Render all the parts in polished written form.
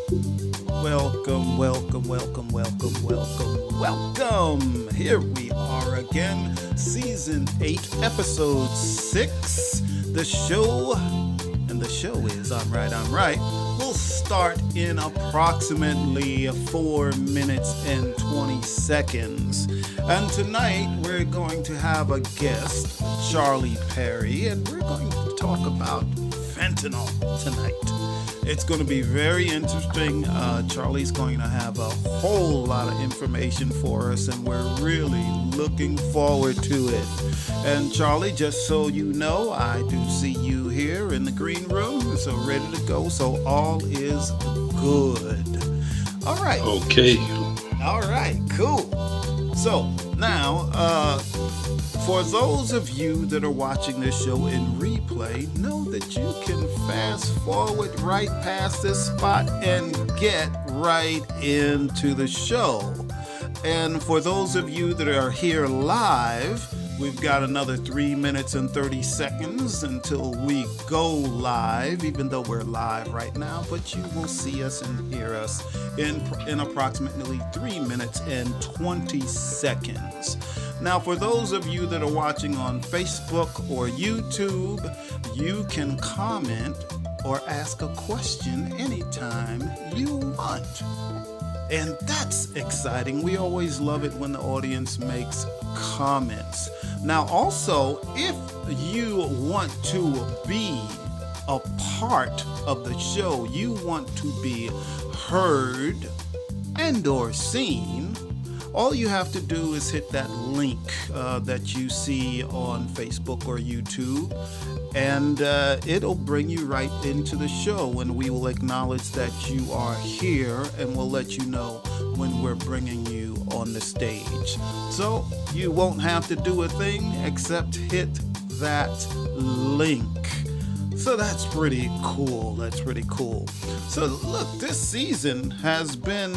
Welcome, welcome, welcome, welcome, welcome, welcome. Here we are again, season 8, episode 6. The show, and the show is I'm Right. We'll start in approximately 4 minutes and 20 seconds. And tonight we're going to have a guest, Charlie Perry, and we're going to talk about fentanyl tonight. It's going to be very interesting. Charlie's going to have a whole lot of information for us, and we're really looking forward to it. And Charlie, just so you know, I do see you here in the green room, so ready to go. So all is good. All right. Okay. All right. Cool. So now, for those of you that are watching this show in replay, know that you can fast forward right past this spot and get right into the show. And for those of you that are here live, we've got another 3 minutes and 30 seconds until we go live, even though we're live right now, but you will see us and hear us in approximately 3 minutes and 20 seconds. Now, for those of you that are watching on Facebook or YouTube, you can comment or ask a question anytime you want. And that's exciting. We always love it when the audience makes comments. Now, also, if you want to be a part of the show, you want to be heard and or seen, all you have to do is hit that link that you see on Facebook or YouTube, and it'll bring you right into the show, and we will acknowledge that you are here, and we'll let you know when we're bringing you on the stage. So you won't have to do a thing except hit that link. So that's pretty cool. That's pretty cool. So look, this season has been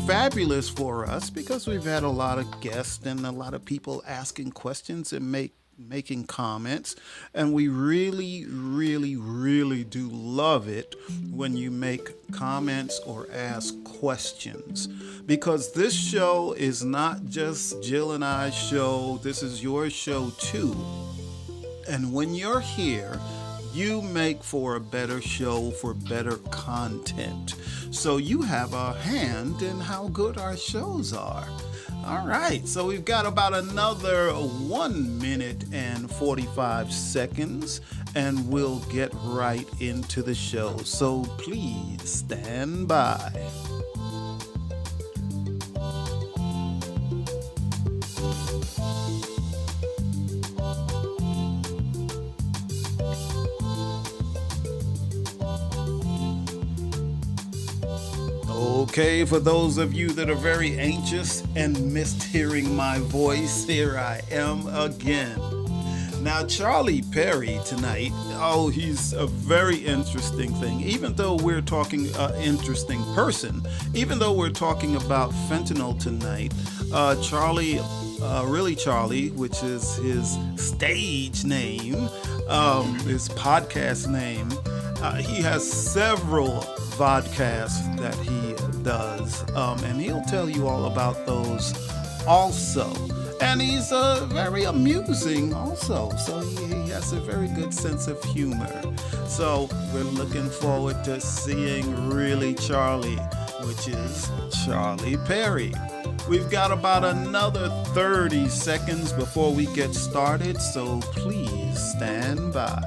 fabulous for us because we've had a lot of guests and a lot of people asking questions and making comments. And we really, really, really do love it when you make comments or ask questions, because this show is not just Jill and I's show. This is your show too. And when you're here, you make for a better show, for better content. So you have a hand in how good our shows are. All right, so we've got about another 1 minute and 45 seconds, and we'll get right into the show. So please stand by. Okay, for those of you that are very anxious and missed hearing my voice, here I am again. Now, Charlie Perry tonight, he's a very interesting thing. Even though we're talking interesting person, even though we're talking about fentanyl tonight, Charlie, which is his stage name, his podcast name, he has several vodcasts that he does, and he'll tell you all about those also. And he's very amusing also, so he has a very good sense of humor. So we're looking forward to seeing Really Charlie, which is Charlie Perry. We've got about another 30 seconds before we get started, so please stand by.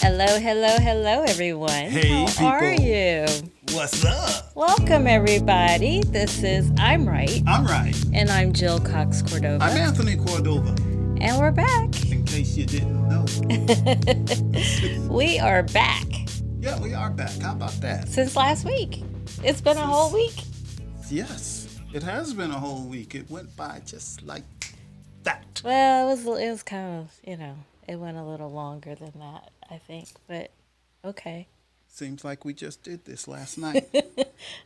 Hello, hello, hello, everyone. Hey, How are people. you? What's up? Welcome, everybody. This is I'm Right. I'm right. And I'm Jill Cox Cordova. I'm Anthony Cordova. And we're back. In case you didn't know. We are back. Yeah, we are back. How about that? Since last week. It's been a whole week. Yes, it has been a whole week. It went by just like that. Well, it was kind of, it went a little longer than that, I think. But, okay. Seems like we just did this last night.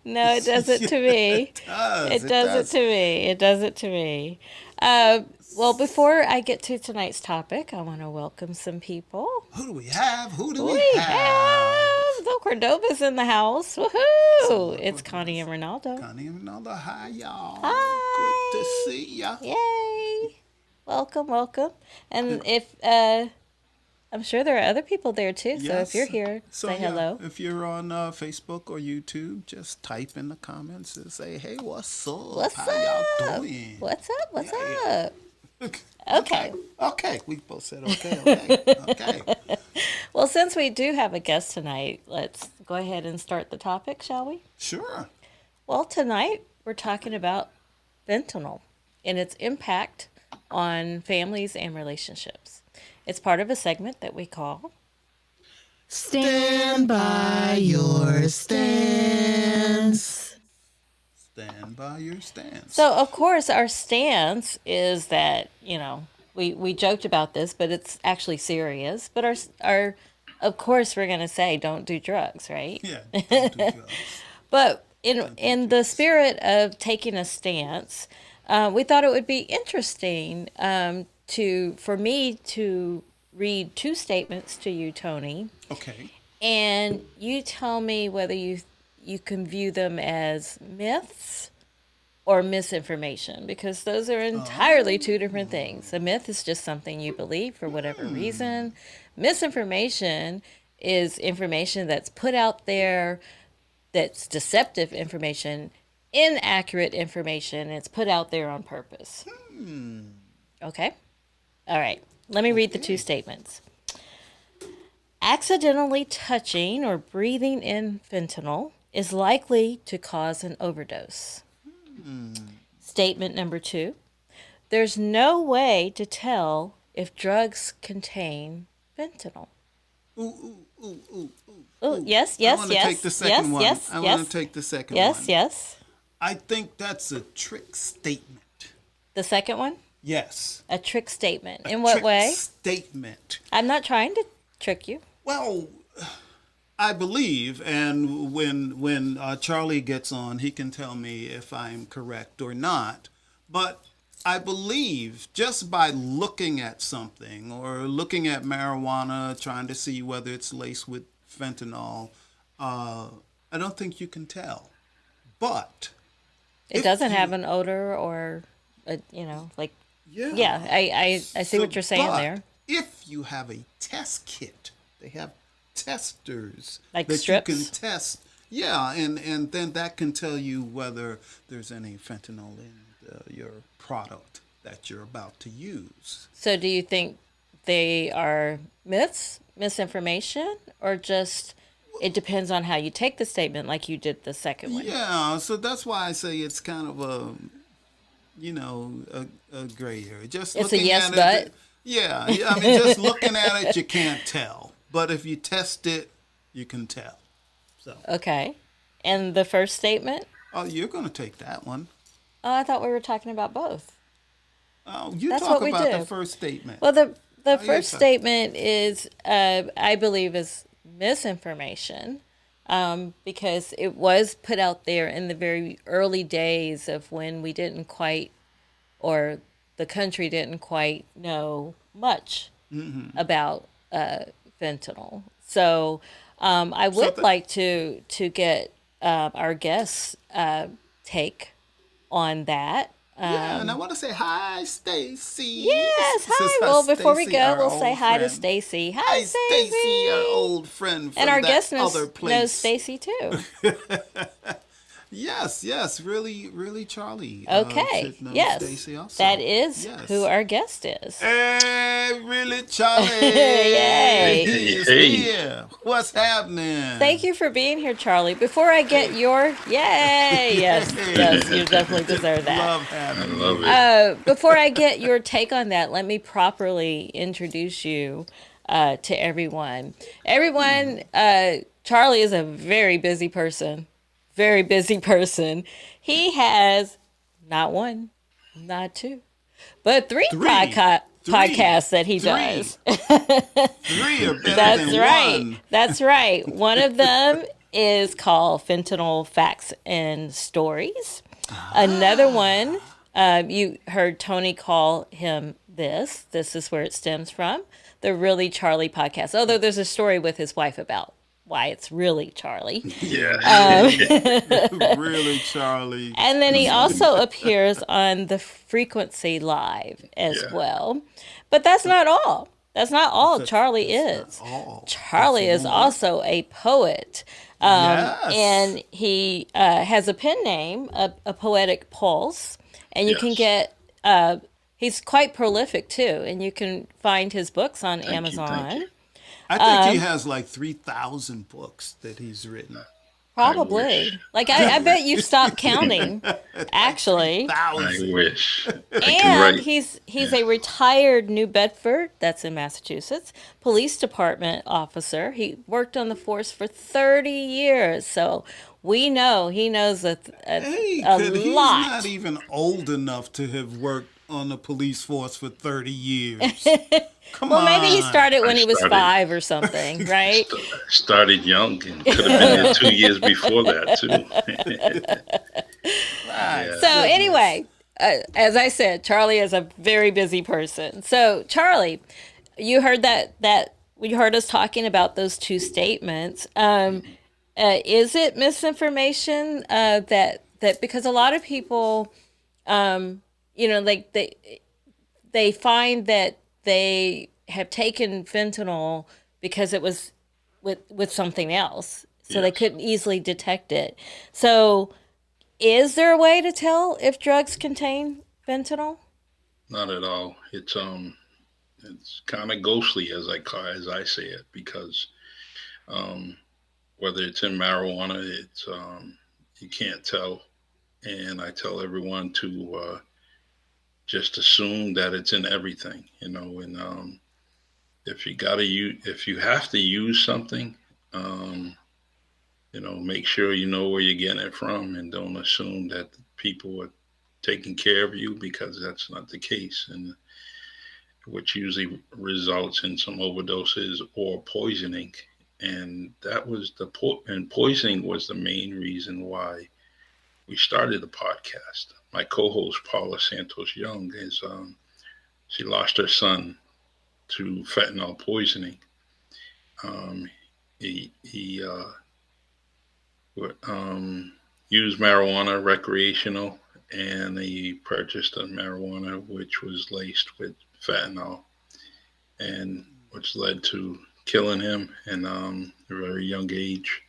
No, it doesn't to me. It does. It does it to me. It does it to me. Well, before I get to tonight's topic, I want to welcome some people. Who do we have? We have the Cordova's in the house. Woohoo! It's Connie and Ronaldo. Connie and Ronaldo. Hi, y'all. Hi. Good to see ya. Yay. Welcome. And if, I'm sure there are other people there too. So if you're here, say hello. If you're on Facebook or YouTube, just type in the comments and say, hey, what's up? How y'all doing? What's up? Okay. We both said okay. Well, since we do have a guest tonight, let's go ahead and start the topic, shall we? Sure. Well, tonight we're talking about fentanyl and its impact on families and relationships. It's part of a segment that we call Stand by your stance. Stand by your stance. So, of course, our stance is that, we joked about this, but it's actually serious. But our of course, we're going to say don't do drugs, right? Yeah, don't do drugs. But in the spirit of taking a stance, we thought it would be interesting for me to read two statements to you, Tony. Okay. And you tell me whether you can view them as myths or misinformation, because those are entirely two different things. A myth is just something you believe for whatever reason. Misinformation is information that's put out there that's deceptive information, inaccurate information. It's put out there on purpose. Okay? All right. Let me read the two statements. Accidentally touching or breathing in fentanyl is likely to cause an overdose. Statement number 2. There's no way to tell if drugs contain fentanyl. Ooh. Yes. I want to take the second one. I want to take the second one. Yes. I think that's a trick statement. The second one? Yes. A trick statement. In what way? Statement. I'm not trying to trick you. Well, I believe, and when Charlie gets on, he can tell me if I'm correct or not. But I believe just by looking at something or looking at marijuana, trying to see whether it's laced with fentanyl, I don't think you can tell. But it doesn't have an odor or, like. Yeah, I see what you're saying there. If you have a test kit, they have testers like that strips? You can test. Yeah, and then that can tell you whether there's any fentanyl in your product that you're about to use. So do you think they are myths, misinformation, or just it depends on how you take the statement like you did the second one? Yeah, so that's why I say it's kind of a gray area. Just it's looking a yes, at but? It, yeah. I mean, just looking at it, you can't tell. But if you test it, you can tell. So. Okay. And the first statement? Oh, you're going to take that one. Oh, I thought we were talking about both. Oh, you That's talk what we about do. The first statement. Well, the first statement is, I believe, is misinformation. Because it was put out there in the very early days of when we didn't quite, or the country didn't quite know much about fentanyl. So I would like to get our guests' take on that. And I want to say hi, Stacy. Yes, hi. Well, before we go, we'll say hi to Stacy. Hi, Stacy, our old friend from and our that guest other place. knows Stacy too. Yes, really, really, Charlie. Okay. Should know Yes. Stacy also. That is who Yes. our guest is. Hey, really, Charlie. Yay. He is Hey. here. What's happening? Thank you for being here, Charlie. Before I get your yay, yes, you definitely deserve that. Love I having love you. it. Before I get your take on that, let me properly introduce you to everyone. Everyone, Charlie is a very busy person. Very busy person. He has not one, not two, but three, Three. podcasts that he does. Three are better That's than right. one. That's right. One of them is called Fentanyl Facts and Stories. Another one, you heard Tony call him this. This is where it stems from. The Really Charlie podcast. Although there's a story with his wife about why it's really Charlie. Yeah. Really, Charlie. And then he also appears on the Frequency Live as Yeah. well. But that's not all. That's not all Charlie is. all. Charlie is more. also a poet. Yes. And he has a pen name, a Poetic Pulse. And you can Yes. get, he's quite prolific too. And you can find his books on Amazon. Thank you. I think he has like 3,000 books that he's written. Probably. wish. Like, I bet you've stopped counting, actually. I 1,000. wish. I And can write. he's a retired New Bedford, that's in Massachusetts, police department officer. He worked on the force for 30 years. So we know he knows a He's lot. not even old enough to have worked on the police force for 30 years. Come Well, on. maybe he started when I he was started- 5 or something, right? Started young and could have been there 2 years before that too. Right. So anyway, as I said, Charlie is a very busy person. So Charlie, you heard that you heard us talking about those two statements. Is it misinformation that because a lot of people, like they find that they have taken fentanyl because it was with something else, so they Yes. couldn't easily detect it. So is there a way to tell if drugs contain fentanyl? Not at all. It's kind of ghostly as I say it, because whether it's in marijuana, it's you can't tell. And I tell everyone to just assume that it's in everything, and if you have to use something, make sure you know where you're getting it from, and don't assume that people are taking care of you, because that's not the case, and which usually results in some overdoses or poisoning. And that was and poisoning was the main reason why we started the podcast. My co-host Paula Santos Young she lost her son to fentanyl poisoning. He used marijuana recreational, and he purchased a marijuana which was laced with fentanyl, and which led to killing him in a very young age.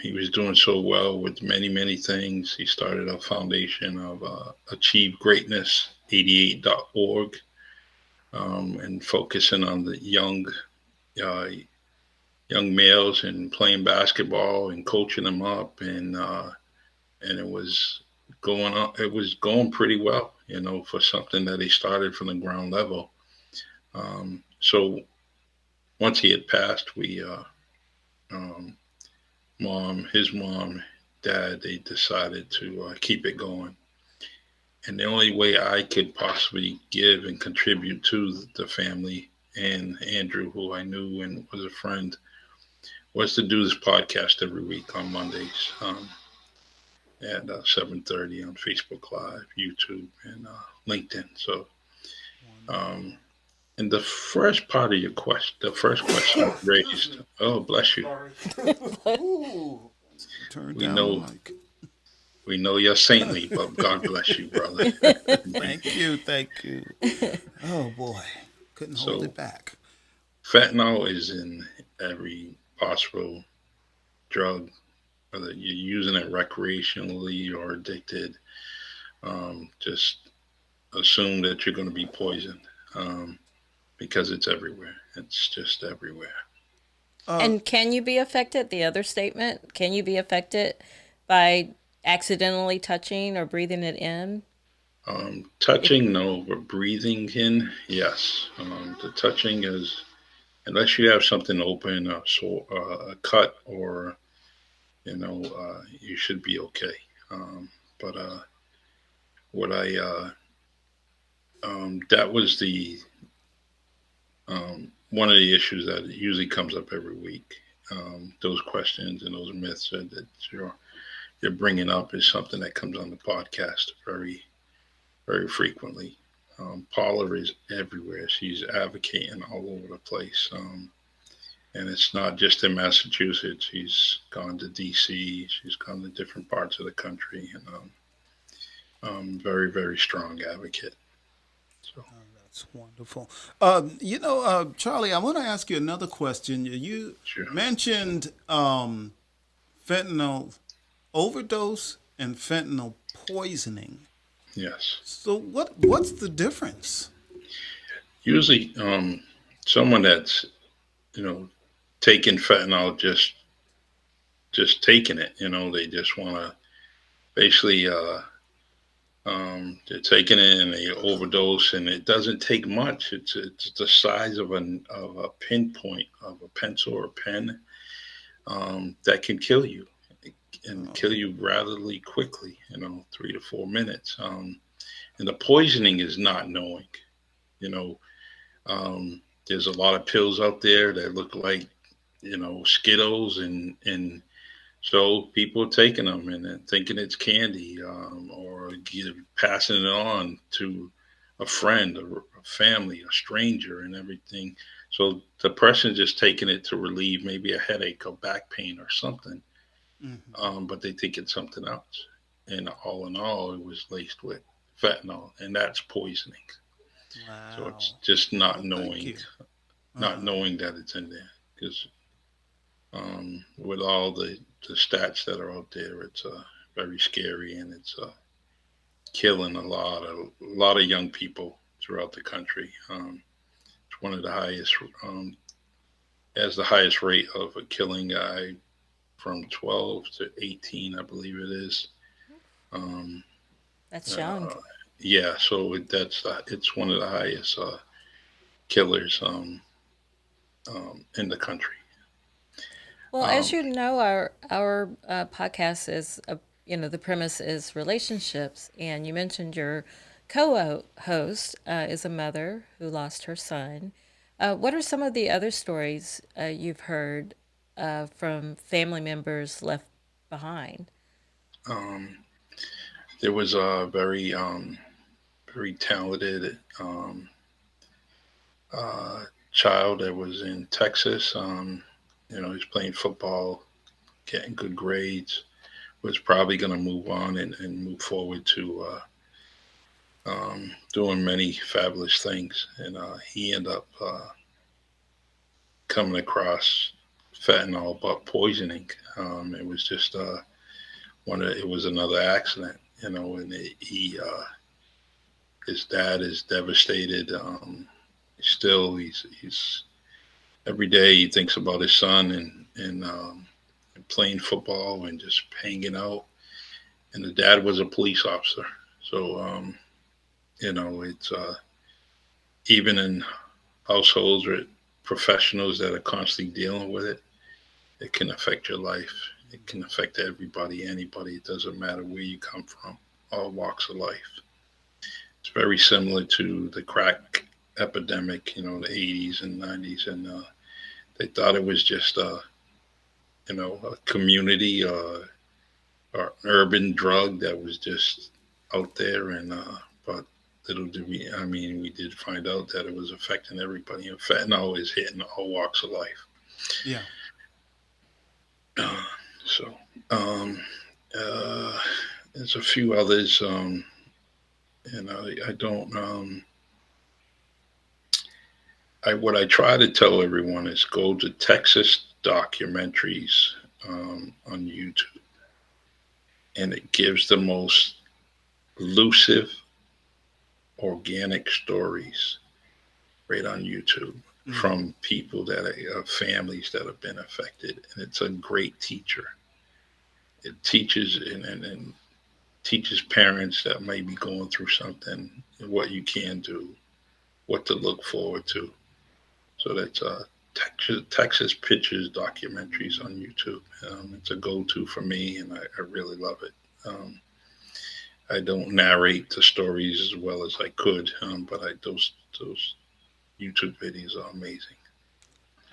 He was doing so well with many, many things. He started a foundation of Achieve Greatness 88.org, and focusing on the young males and playing basketball and coaching them up, and it was going on. It was going pretty well, for something that he started from the ground level. So once he had passed, we his mom, dad, they decided to keep it going. And the only way I could possibly give and contribute to the family and Andrew, who I knew and was a friend, was to do this podcast every week on Mondays at 7:30 on Facebook Live, YouTube, and LinkedIn. So, and the first part of the first question raised. Oh, bless you. Ooh. Turn We down know- the mic. We know you're saintly, but God bless you, brother. Thank you. Oh boy, couldn't hold So- it back. Fentanyl is in every possible drug, whether you're using it recreationally or addicted, just assume that you're going to be poisoned, um, because it's everywhere. It's just everywhere. Uh, And can you be affected? The other statement, can you be affected by accidentally touching or breathing it in? If Touching, no, but breathing in, yes. The touching is, unless you have something open, a cut, or you should be okay. But what I that was the one of the issues that usually comes up every week. Those questions and those myths that you're bringing up is something that comes on the podcast very frequently. Paula is everywhere. She's advocating all over the place. And it's not just in Massachusetts. She's gone to D.C. She's gone to different parts of the country, and very strong advocate. So that's wonderful. Charlie, I want to ask you another question. You sure, mentioned fentanyl overdose and fentanyl poisoning. yes. So what's the difference? Usually, someone that's you know taking fentanyl, just taking it. They just want to basically. They're taking it and they overdose, and it doesn't take much. It's the size of a pinpoint of a pencil or pen, that can kill you, and Oh, kill you rather quickly. 3 to 4 minutes. And the poisoning is not knowing. You know, there's a lot of pills out there that look like Skittles, and so people are taking them and then thinking it's candy, or passing it on to a friend, a family, a stranger, and everything. So the person's just taking it to relieve maybe a headache or back pain or something, hmm, but they think it's something else. And all in all, it was laced with fentanyl, and that's poisoning. So wow. it's just not Well, thank knowing, you. not Uh, knowing that it's in there, because with all the stats that are out there, it's very scary, and it's killing a lot of young people throughout the country. It's one of the highest, has the highest rate of a killing guy from 12 to 18, I believe it is. Um, that's young. uh, yeah, so it's one of the highest killers, in the country. Well, as Um, you know, our podcast is the premise is relationships, and you mentioned your co-host is a mother who lost her son. What are some of the other stories you've heard from family members left behind? um, there was a very talented, child that was in Texas. He's playing football, getting good grades, was probably going to move on and move forward to doing many fabulous things. And he ended up coming across fentanyl, but poisoning. It was just it was another accident, and his dad is devastated. Still, he's every day he thinks about his son, and playing football and just hanging out. And the dad was a police officer, so it's even in households with professionals that are constantly dealing with it, it can affect your life. It can affect everybody, anybody. It doesn't matter where you come from, all walks of life. It's very similar to the crack epidemic, the 80s and 90s, and they thought it was just a community, or urban drug that was just out there, and but little did we, I mean, we did find out that it was affecting everybody, and fentanyl is hitting all walks of life. yeah. Uh, so um, uh, there's a few others, and I don't. What I try to tell everyone is go to Texas documentaries, on YouTube. and it gives the most elusive, organic stories right on YouTube Mm-hmm. from people that are families that have been affected, and it's a great teacher. It teaches and teaches parents that may be going through something what you can do, what to look forward to. So that's Texas Pictures documentaries on YouTube. It's a go-to for me, and I really love it. I don't narrate the stories as well as I could, but those YouTube videos are amazing.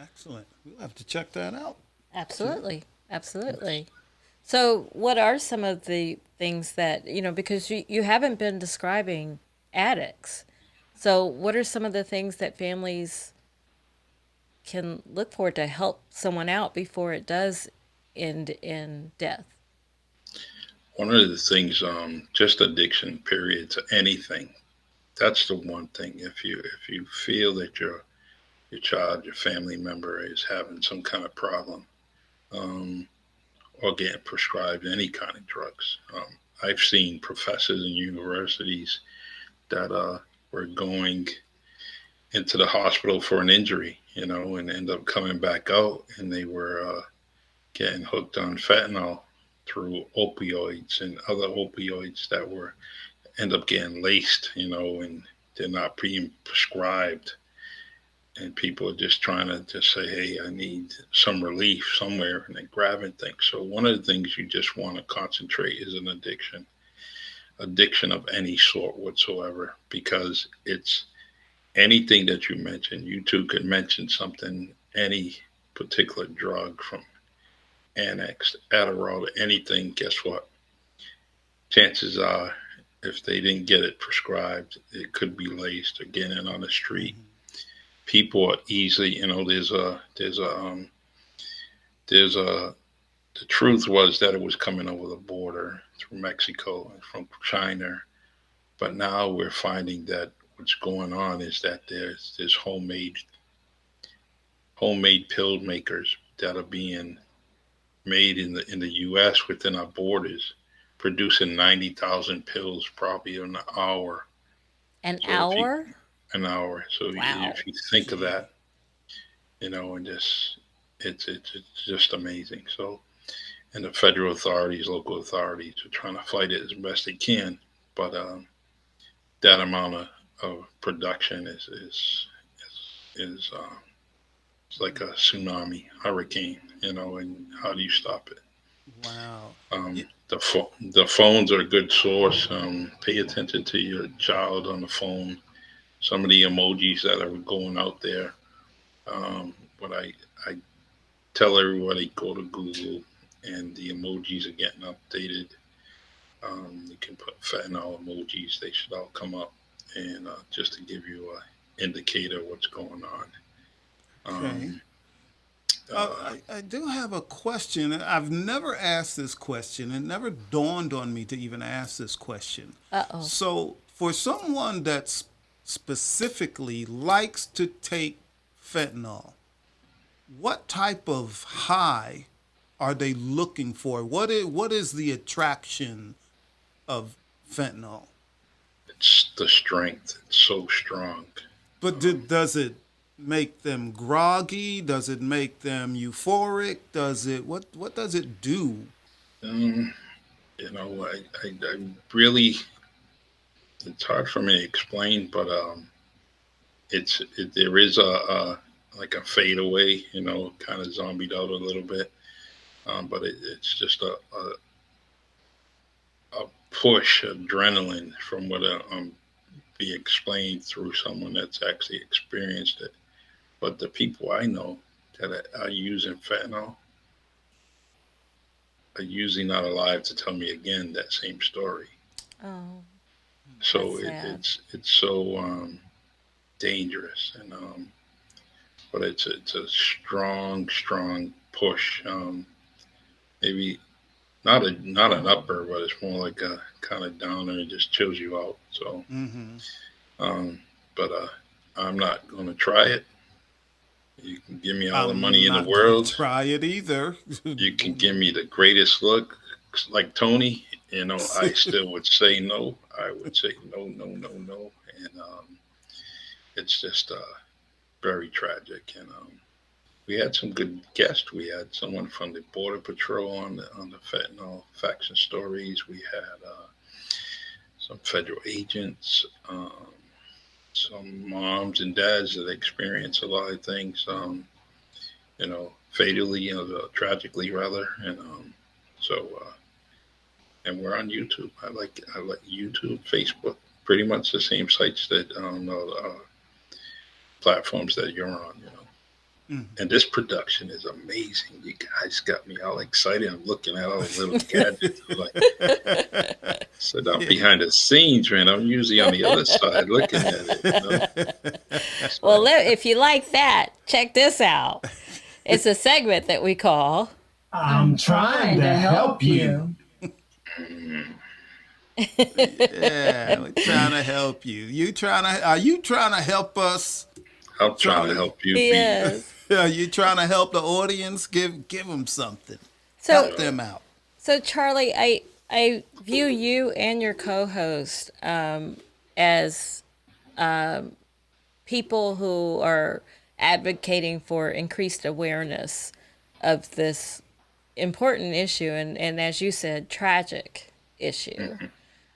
Excellent. We'll have to check that out too. Absolutely. Yes. Absolutely. So, what are some of the things that, because you haven't been describing addicts. So, what are some of the things that families can look for to help someone out before it does end in death? One of the things, just addiction, period, to anything. That's the one thing. If you feel that your child, your family member is having some kind of problem, um, or getting prescribed any kind of drugs. I've seen professors in universities that were going into the hospital for an injury, and end up coming back out, and they were getting hooked on fentanyl through opioids and other opioids that were end up getting laced, and they're not being prescribed. And people are just trying to just say, hey, I need some relief somewhere, and they're grabbing things. So one of the things you just want to concentrate is an addiction of any sort whatsoever, because it's anything that you mention. You too could mention something, any particular drug from Annex, Adderall, anything. Guess what? Chances are, if they didn't get it prescribed, it could be laced or getting on the street. Mm-hmm. People are easily, there's a the truth was that it was coming over the border through Mexico and from China, but now we're finding that what's going on is that there's homemade pill makers that are being made in the U.S. within our borders, producing 90,000 pills probably an hour. An So if you hour? an hour, so Wow. if you think of Gee. that, and just it's just amazing. So, and the federal authorities, local authorities are trying to fight it as best they can, but that amount of production is it's like a tsunami, hurricane, and how do you stop it? Wow. Yeah. The phones are a good source. Pay attention to your child on the phone. Some of the emojis that are going out there. But I tell everybody go to Google, and the emojis are getting updated. You can put fentanyl emojis; they should all come up, and just to give you a indicator of what's going on. Okay. Um, uh, I do have a question. I've never asked this question. It never dawned on me to even ask this question. Uh oh. So, for someone that specifically likes to take fentanyl, what type of high are they looking for? What is the attraction of fentanyl? it's the strength; it's so strong. But Um, does it make them groggy? Does it make them euphoric? Does it what does it do? um, I really it's hard for me to explain, but there is a like a fade away, kind of zombied out a little bit, but it's just a push adrenaline from what be explained through someone that's actually experienced it. But the people I know that are using fentanyl are usually not alive to tell me again that same story. Oh, that's So sad. it's so dangerous, and but it's a strong push. Maybe not an upper, but it's more like a kind of downer. It just chills you out. So, Mm-hmm. um, but I'm not going to try it. You can give me all the I'm money in the not gonna world. try it either. You can give me the greatest look, like Tony. I still would say no. I would say no, no, no, no, and it's just very tragic. And we had some good guests. We had someone from the Border Patrol on the Fentanyl Facts and Stories. We had some federal agents, some moms and dads that experience a lot of things, fatally, tragically rather, and so. And we're on YouTube. I like YouTube, Facebook, pretty much the same sites that platforms that you're on. Mhm. And this production is amazing. You guys got me all excited. I'm looking at all the little gadgets. I'm like, said I'm Yeah. behind the scenes, man. I'm usually on the other side looking at it. Well, So if you like that, check this out. It's a segment that we call I'm trying to help you. mm, Yeah, we're trying to help you. Are you trying to help us, I'm trying to Charlie? help you be. Yes. Are you trying to help the audience? Give them something. So Help them out. so Charlie, I view you and your co-host as people who are advocating for increased awareness of this important issue and as you said, tragic issue.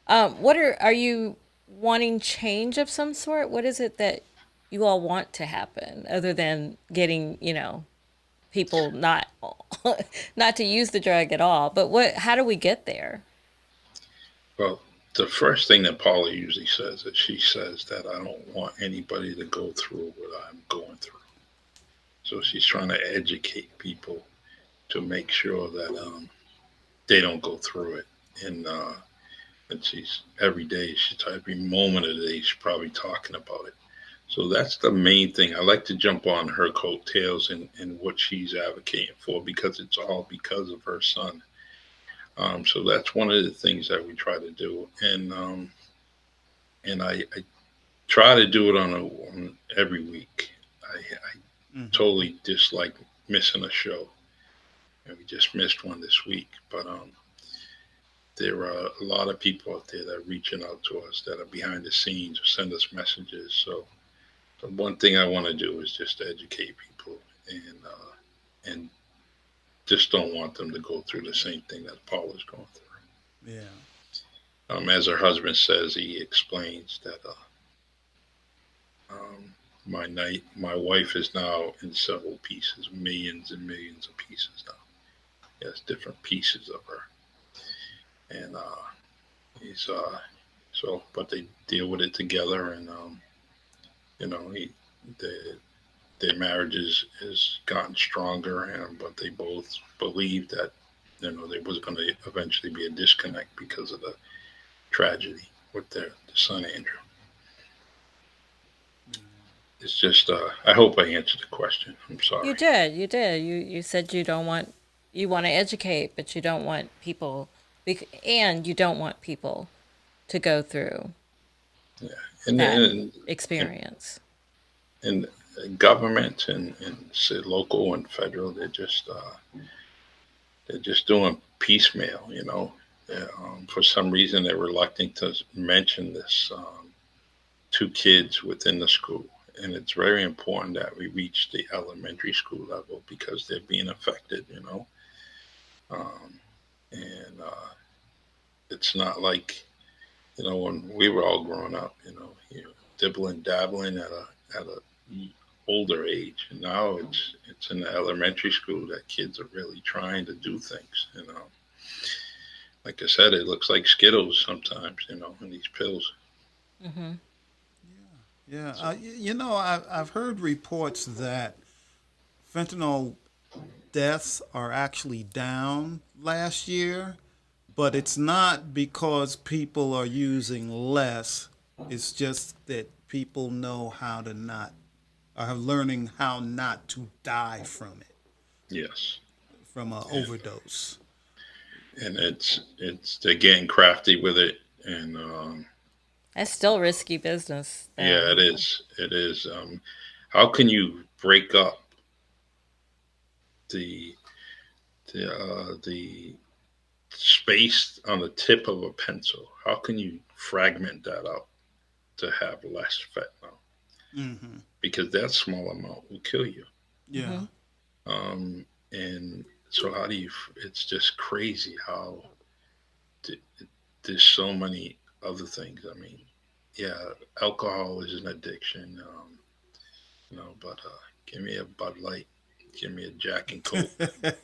Mhm. What are you wanting change of some sort? What is it that you all want to happen other than getting, people not not to use the drug at all? But how do we get there? Well, the first thing that Paula usually says is she says that I don't want anybody to go through what I'm going through. So she's trying to educate people to make sure that they don't go through it. And she's every day, every moment of the day, she's probably talking about it. So that's the main thing. I like to jump on her coattails and what she's advocating for because it's all because of her son. So that's one of the things that we try to do, and I try to do it on every week. I Hmm. totally dislike missing a show, and we just missed one this week. But there are a lot of people out there that are reaching out to us that are behind the scenes or send us messages. So the one thing I want to do is just educate people and just don't want them to go through the same thing that Paul is going through. Yeah. As her husband says, he explains that my wife is now in several pieces, millions and millions of pieces now. He has different pieces of her, and he's but they deal with it together, and he the their marriage has gotten stronger, and but they both believe that there was going to eventually be a disconnect because of the tragedy with their son Andrew. It's just I hope I answered the question. I'm You sorry. did. You did. You said you want to educate, but you don't want people and you don't want people to go through Yeah, and that and and, experience. and government and say local and federal, they're just doing piecemeal. For some reason, they're reluctant to mention this to kids within the school. And it's very important that we reach the elementary school level because they're being affected. Um, and it's not like, when we were all growing up, dibbling, dabbling at a older age. And now it's in the elementary school that kids are really trying to do things. Like I said, it looks like Skittles sometimes, in these pills. Hmm. Yeah. So I've heard reports that fentanyl deaths are actually down last year, but it's not because people are using less. It's just that people know how to not, are learning how not to die from it, yes. from an overdose. And it's they're getting crafty with it, and That's still risky business, yeah, though. it is. How can you break up the the space on the tip of a pencil. How can you fragment that up to have less fentanyl? Mm-hmm. Because that small amount will kill you. Yeah. And so how do you? It's just crazy how th- there's so many other things. I mean, yeah, alcohol is an addiction. But give me a Bud Light, give me a Jack and Coke,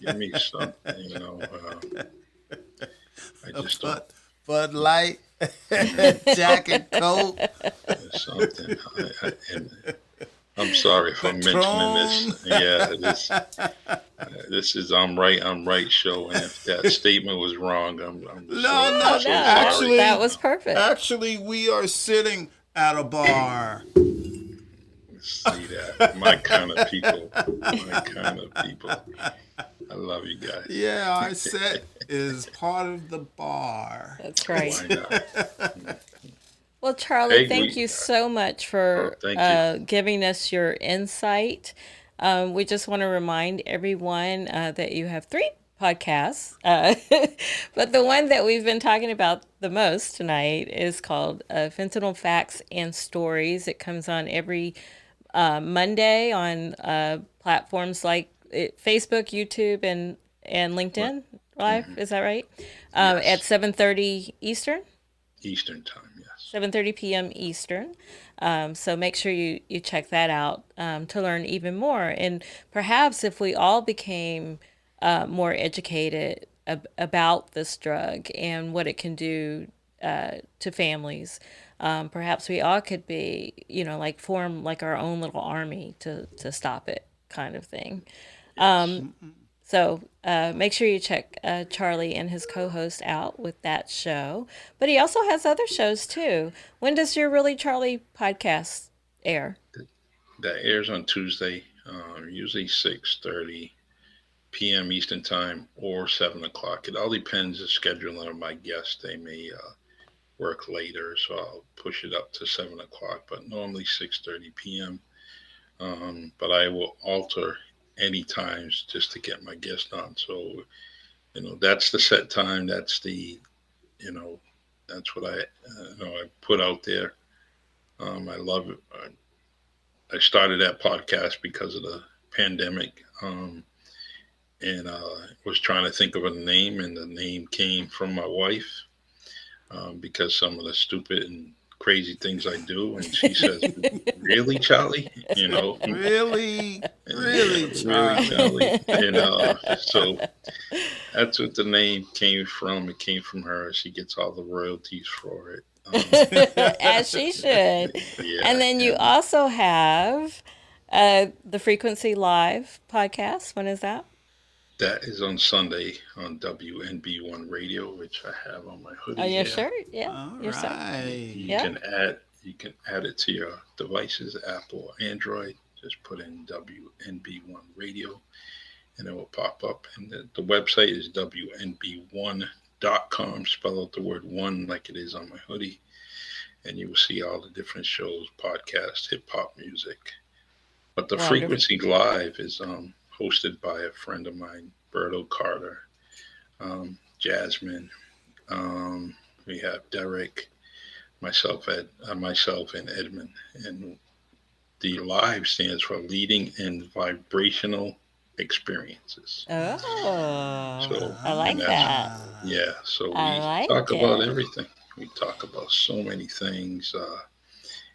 give me something. I A just don't. Bud Light, Mhm. Jack and Coke, Something. And I'm sorry if I'm mentioning this. Patron. Yeah, this is I'm right show, and if that statement was wrong, No, Oh no. no, so sorry. that Actually, was perfect. actually, we are sitting at a bar. See that my kind of people, my kind of people. I love you guys. Yeah, our set is part of the bar. That's right. Why not? Well, Charlie, Hey, thank you so much oh, for thank you. giving us your insight. We just want to remind everyone that you have three podcasts, but the one that we've been talking about the most tonight is called Fentanyl Facts and Stories. It comes on every Monday on platforms like Facebook, YouTube, and Right. LinkedIn Live. Hmm. Is that right? At Yes, 7:30 Eastern. Eastern time. Yes. 7:30 p.m. Eastern. So make sure you check that out to learn even more. And perhaps if we all became more educated about this drug and what it can do to families, perhaps we all could be, like form like our own little army to stop it, kind of thing. Yes. So make sure you check Charlie and his co-host out with that show. But he also has other shows too. When does your Really Charlie podcast air? That airs on Tuesday, usually 6:30 p.m. Eastern time or 7 o'clock. It all depends the scheduling of my guests. They may work later, so I'll push it up to 7 o'clock. But normally 6:30 p.m. But I will alter any times just to get my guest on. So that's the set time. You know that's what I put out there. I love it. I started that podcast because of the pandemic, and was trying to think of a name, and the name came from my wife, because some of the stupid and crazy things I do, and she says, "Really, Charlie?" Really, Yeah, really, really, Charlie. Charlie. So that's what the name came from. It came from her. She gets all the royalties for it. As she should. Yeah, And then you and also have the Frequency Live podcast. When is that? that is on Sunday on WNB1 Radio, which I have on my Oh, hoodie your here. shirt? Yeah, All your shirt. right. Yeah. You can add it to your devices, Apple or Android. Just put in WNB1 Radio, and it will pop up. And the website is WNB1.com. Spell out the word one like it is on my hoodie, and you will see all the different shows, podcasts, hip hop music. But the Wonderful. Frequency Live is hosted by a friend of mine, Berto Carter, Jasmine. We have Derek, myself, and Edmund. And the live stands for Leading in Vibrational Experiences. Oh, So, I and like that's that. yeah. So I we talk like about it. everything. We talk about so many things,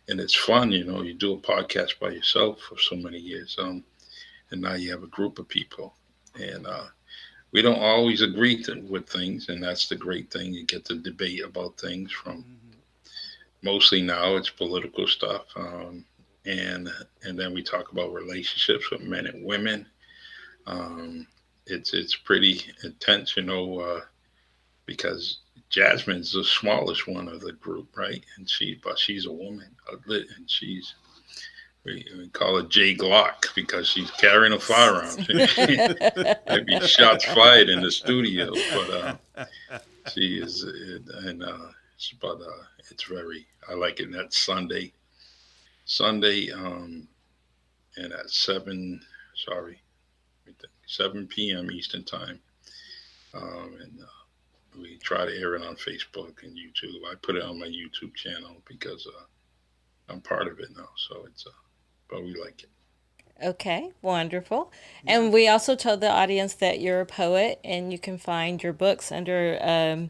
and it's fun. You do a podcast by yourself for so many years, and now you have a group of people, and we don't always agree with things, and that's the great thing. You get to debate about things from mostly now it's political stuff, and then we talk about relationships with men and women. Um, it's pretty intense, because Jasmine's the smallest one of the group, right? But she's a woman, and we call her J Glock because she's carrying a firearm. There'd be shots fired in the studio, but she is, and but it's very. I like it. And that's Sunday, and at 7 p.m. Eastern time, and we try to air it on Facebook and YouTube. I put it on my YouTube channel because I'm part of it now. So but we like it. Okay, wonderful. And we also told the audience that you're a poet, and you can find your books under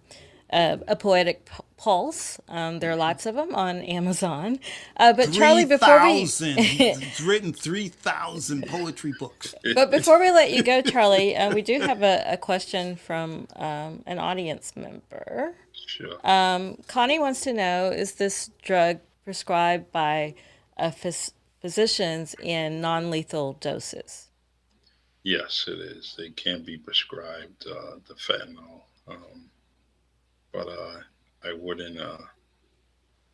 a poetic pulse. There are lots of them on Amazon. But Charlie, before we 3,000. It's written 3,000 poetry books. but before we let you go, Charlie, we do have a question from an audience member. Sure. Connie wants to know: is this drug prescribed by physicians in non-lethal doses? Yes, it is. They can be prescribed the fentanyl, but I wouldn't.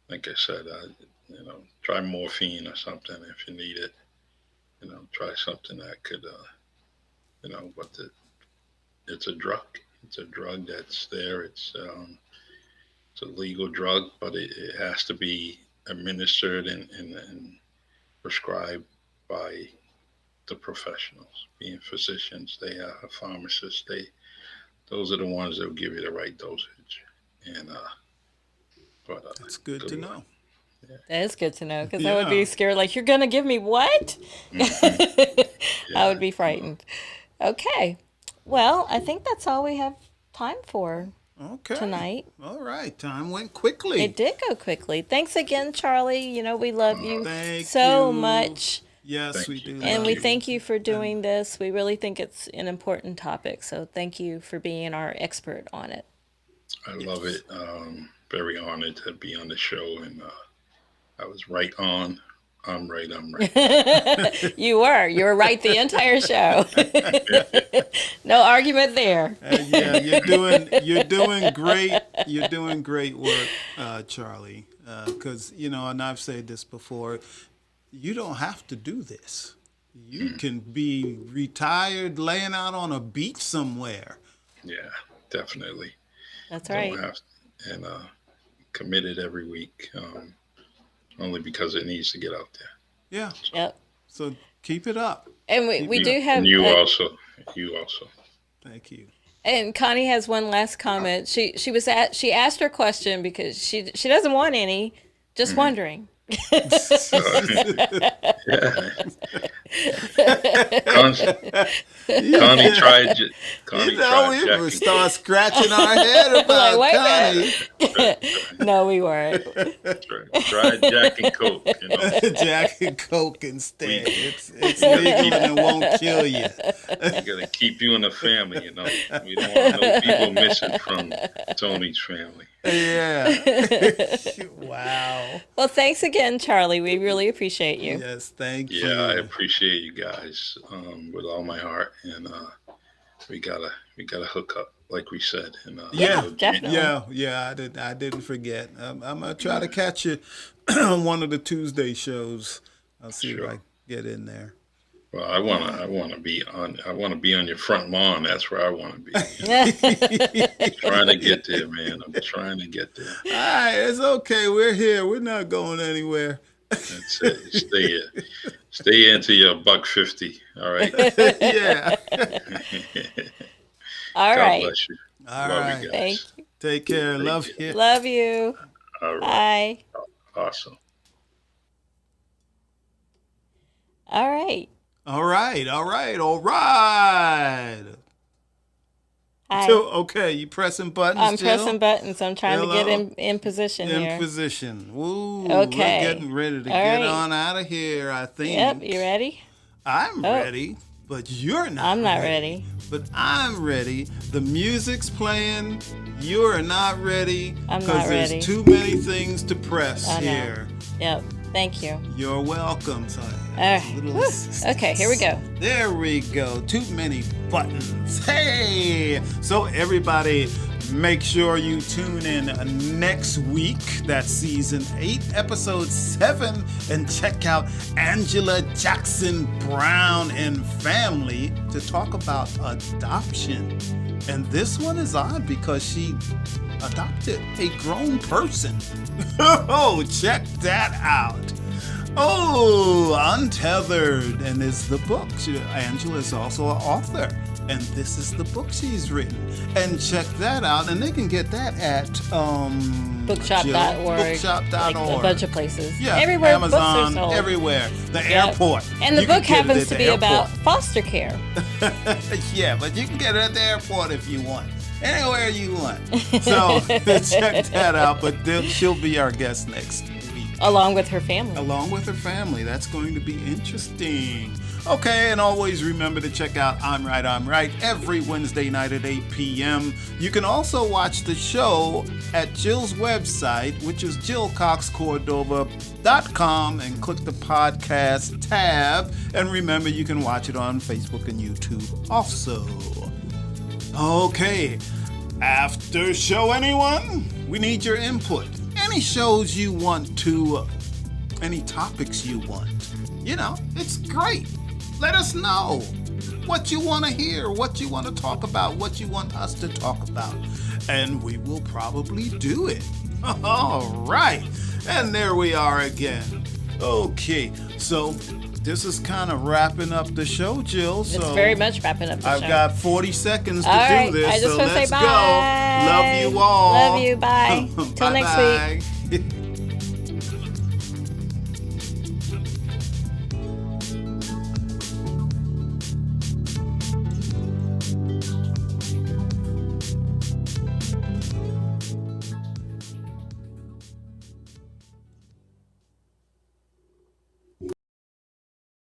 Like I said, try morphine or something if you need it. Try something that could, but it's a drug. It's a drug that's there. It's a legal drug, but it has to be administered and prescribed by the professionals, being physicians. They are pharmacists. Those are the ones that will give you the right dosage. And That's good to know. Yeah. That is good to know, because I would be scared. Like, you're gonna give me what? I would be frightened. Okay, well, I think that's all we have time for tonight. All right, time went quickly. It did go quickly. Thanks again, Charlie. We love you Thank so you. much. Yes, Thank we you. do. And love we you. thank you for doing this. We really think it's an important topic. So thank you for being our expert on it. I love it. Very honored to be on the show, and I was right on. I'm right. You were right the entire show. No argument there. Yeah, you're doing great. You're doing great work, Charlie. Because and I've said this before, you don't have to do this. You can be retired, laying out on a beach somewhere. Yeah, definitely. That's right. Don't have to, and committed every week, only because it needs to get out there. Yeah. Yep. So keep it up. And we do have. And you also. Thank you. And Connie has one last comment. She asked her question because she doesn't want any. Just wondering. Connie tried. We start scratching our head about Like, Connie. No, we weren't. Tried Jack and Coke. Jack and Coke instead. It's legal and it won't kill you. We gotta keep you in the family. We don't want no people missing from Tony's family. Yeah. Wow. Well, thanks again, Charlie. We really appreciate you. Yes, thank you. Yeah, I appreciate you guys with all my heart, and we gotta hook up, like we said. And definitely. Yeah. I didn't forget. I'm gonna try to catch you on one of the Tuesday shows. I'll see if I can get in there. Well, I wanna be on your front lawn. That's where I wanna be. Trying to get there, man. I'm trying to get there. All right, it's okay. We're here. We're not going anywhere. That's it. Stay here. Stay here until you're $1.50. All right. Yeah. All God right. bless you. All Love right. you guys. Thank you. Take care. Love you. Love you. All right. Bye. Awesome. All right. All right. Hi. So, okay, you pressing buttons, I'm Jill? pressing buttons. I'm trying to get in position In here. position. Woo, Okay. We're getting ready to All get right. on out of here, I think. Yep. You ready? I'm ready, but you're not. I'm not ready. But I'm ready. The music's playing. You're not ready. I'm not ready. There's too many things to press I know. here. Yep. Thank you. You're welcome. So, All right. little Whew. assistance. Okay. Here we go. There we go. Too many buttons. Hey! So everybody, make sure you tune in next week. That's season 8, episode 7, and check out Angela Jackson Brown and family to talk about adoption. And this one is odd because she adopted a grown person. Oh, check that out. Oh, Untethered, and is the book. Angela is also an author. and this is the book she's written. And check that out, and they can get that at bookshop.org. Bookshop.org. Like a bunch of places. Yeah, everywhere Amazon, books are sold. everywhere. The Yep. airport. And the You can book get it happens at to the be about airport. foster care. Yeah, but you can get it at the airport if you want. Anywhere you want. So check that out. But she'll be our guest next week. Along with her family. Along with her family. That's going to be interesting. Okay, and always remember to check out I'm Right every Wednesday night at 8 p.m. You can also watch the show at Jill's website, which is jillcoxcordova.com, and click the podcast tab. And remember, you can watch it on Facebook and YouTube also. Okay, after show, anyone? We need your input. Any shows you want to, any topics you want. You know, it's great. Let us know what you want to hear, what you want to talk about, what you want us to talk about. And we will probably do it. All right. And there we are again. Okay, so this is kind of wrapping up the show, Jill. So It's very much wrapping up the I've show. got 40 seconds to All do right, this, I just so want to let's say go. bye. Love you all. Love you. Bye. Till next week. Bye-bye.